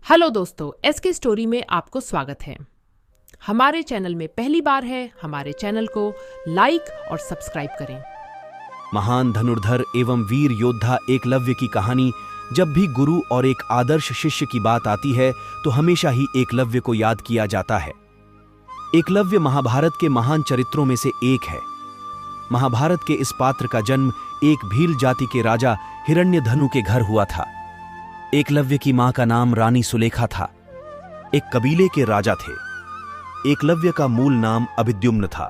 Hello दोस्तों, SK story में आपको स्वागत है। हमारे चैनल में पहली बार है, हमारे चैनल को लाइक और सब्सक्राइब करें। महान धनुर्धर एवं वीर योद्धा एकलव्य की कहानी जब भी गुरु और एक आदर्श शिष्य की बात आती है तो हमेशा ही एकलव्य को याद किया जाता है। एकलव्य महाभारत के महान चरित्रों में से एक है। महाभारत के इस पात्र का जन्म एक भील जाति के राजा हिरण्यधनु के घर हुआ था। एकलव्य की मां का नाम रानी सुलेखा था। एक कबीले के राजा थे। एकलव्य का मूल नाम अभिद्युम्न था।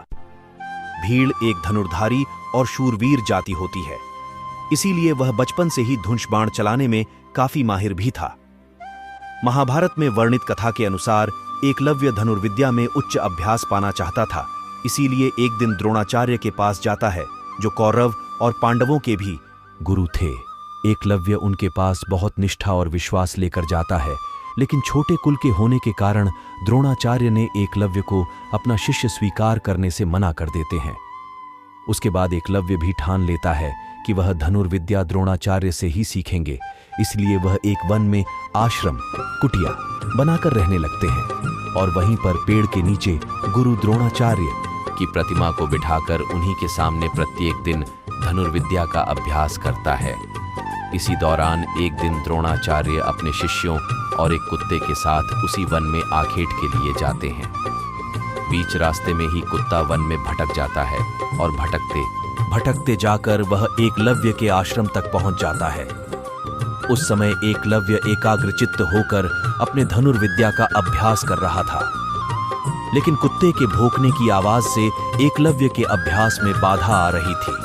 भील एक धनुर्धारी और शूरवीर जाति होती है, इसीलिए वह बचपन से ही धनुष बाण चलाने में काफी माहिर भी था। महाभारत में वर्णित कथा के अनुसार एकलव्य धनुर्विद्या में उच्च अभ्यास पाना चाहता था, इसीलिए एक दिन द्रोणाचार्य के पास जाता है, जो कौरव और पांडवों के भी गुरु थे। एकलव्य उनके पास बहुत निष्ठा और विश्वास लेकर जाता है, लेकिन छोटे कुल के होने के कारण द्रोणाचार्य ने एकलव्य को अपना शिष्य स्वीकार करने से मना कर देते हैं। उसके बाद एकलव्य भी ठान लेता है कि वह धनुर्विद्या द्रोणाचार्य से ही सीखेंगे, इसलिए वह एक वन में आश्रम कुटिया बनाकर रहने लगते हैं और वहीं पर पेड़ के नीचे गुरु द्रोणाचार्य की प्रतिमा को बिठाकर उन्हीं के सामने प्रत्येक दिन धनुर्विद्या का अभ्यास करता है। इसी दौरान एक दिन द्रोणाचार्य अपने शिष्यों और एक कुत्ते के साथ उसी वन में आखेट के लिए जाते हैं। बीच रास्ते में ही कुत्ता वन में भटक जाता है और भटकते भटकते जाकर वह एकलव्य के आश्रम तक पहुंच जाता है। उस समय एकलव्य एकाग्रचित्त होकर अपने धनुर्विद्या का अभ्यास कर रहा था, लेकिन कुत्ते के भौंकने की आवाज से एकलव्य के अभ्यास में बाधा आ रही थी।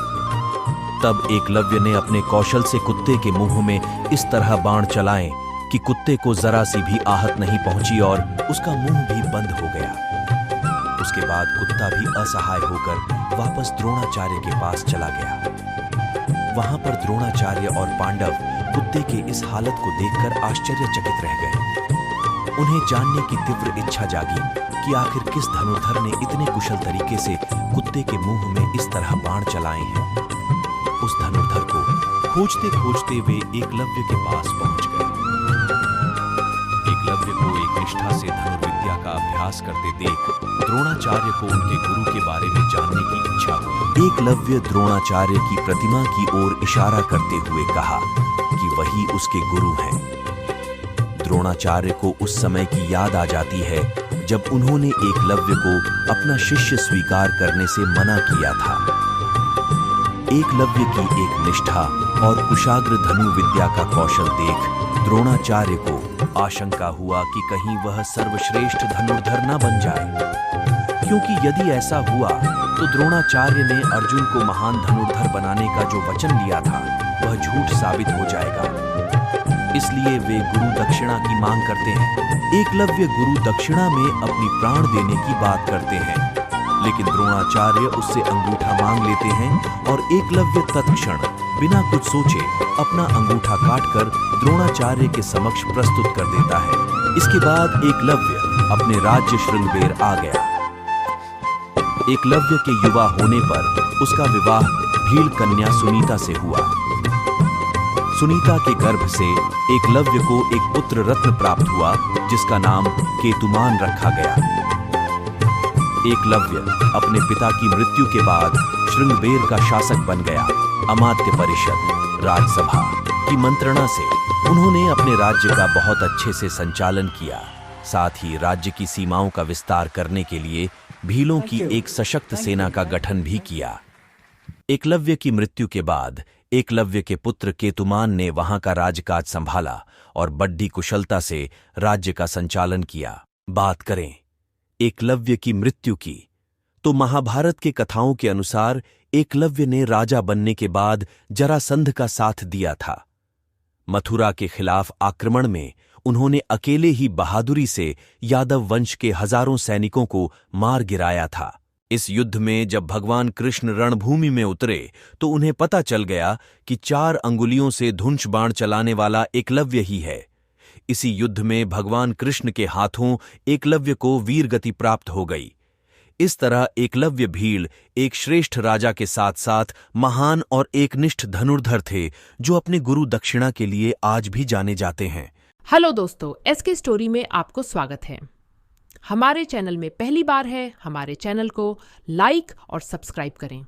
तब एकलव्य ने अपने कौशल से कुत्ते के मुंह में इस तरह बाण चलाए कि कुत्ते को जरा सी भी आहत नहीं पहुंची और उसका मुंह भी बंद हो गया। उसके बाद कुत्ता भी असहाय होकर वापस द्रोणाचार्य के पास चला गया। वहां पर द्रोणाचार्य और पांडव कुत्ते के इस हालत को देखकर आश्चर्यचकित रह गए। उन्हें जानने की तीव्र इच्छा जागी कि आखिर किस धनुर्धर ने इतने कुशल तरीके से कुत्ते के मुंह में इस तरह बाण चलाए हैं। उस धनुर्धर को खोजते खोजते वे एकलव्य के पास पहुंच गए। एकलव्य को एक निष्ठा से धनुर्विद्या का अभ्यास करते देख द्रोणाचार्य को उनके गुरु के बारे में जानने की इच्छा हुई। एकलव्य द्रोणाचार्य की प्रतिमा की ओर इशारा करते हुए कहा कि वही उसके गुरु हैं। द्रोणाचार्य को उस समय की याद आ जाती है जब उन्होंने एकलव्य को अपना शिष्य स्वीकार करने से मना किया था। एकलव्य की एक निष्ठा और कुशाग्र धनु विद्या का कौशल देख द्रोणाचार्य को आशंका हुआ कि कहीं वह सर्वश्रेष्ठ धनुर्धर न बन जाए, क्योंकि यदि ऐसा हुआ तो द्रोणाचार्य ने अर्जुन को महान धनुर्धर बनाने का जो वचन लिया था वह झूठ साबित हो जाएगा। इसलिए वे गुरु दक्षिणा की मांग करते हैं। एकलव्य गुरु दक्षिणा में अपनी प्राण देने की बात करते हैं, लेकिन द्रोणाचार्य उससे अंगूठा मांग लेते हैं और एकलव्य तत्क्षण बिना कुछ सोचे अपना अंगूठा काटकर द्रोणाचार्य के समक्ष प्रस्तुत कर देता है। इसके बाद एकलव्य अपने राज्य श्रृंगबेर आ गया। एकलव्य के युवा होने पर उसका विवाह भील कन्या सुनीता से हुआ। सुनीता के गर्भ से एकलव्य को एक पुत्र रत्न प्राप्त हुआ, जिसका नाम केतुमान रखा गया। एकलव्य अपने पिता की मृत्यु के बाद श्रृंगबेर का शासक बन गया। अमात्य परिषद राजसभा की मंत्रणा से उन्होंने अपने राज्य का बहुत अच्छे से संचालन किया। साथ ही राज्य की सीमाओं का विस्तार करने के लिए भीलों की एक सशक्त सेना का गठन भी किया। एकलव्य की मृत्यु के बाद एकलव्य के पुत्र केतुमान ने वहां का राजकाज संभाला और बड्डी कुशलता से राज्य का संचालन किया। बात करें एकलव्य की मृत्यु की, तो महाभारत के कथाओं के अनुसार एकलव्य ने राजा बनने के बाद जरासंध का साथ दिया था। मथुरा के खिलाफ आक्रमण में उन्होंने अकेले ही बहादुरी से यादव वंश के हजारों सैनिकों को मार गिराया था। इस युद्ध में जब भगवान कृष्ण रणभूमि में उतरे तो उन्हें पता चल गया कि 4 अंगुलियों से धनुष बाण चलाने वाला एकलव्य ही है। इसी युद्ध में भगवान कृष्ण के हाथों एकलव्य को वीरगति प्राप्त हो गई। इस तरह एकलव्य भील एक श्रेष्ठ राजा के साथ साथ महान और एकनिष्ठ धनुर्धर थे, जो अपने गुरु दक्षिणा के लिए आज भी जाने जाते हैं। हेलो दोस्तों, एसके स्टोरी में आपको स्वागत है। हमारे चैनल में पहली बार है, हमारे चैनल को लाइक और सब्सक्राइब करें।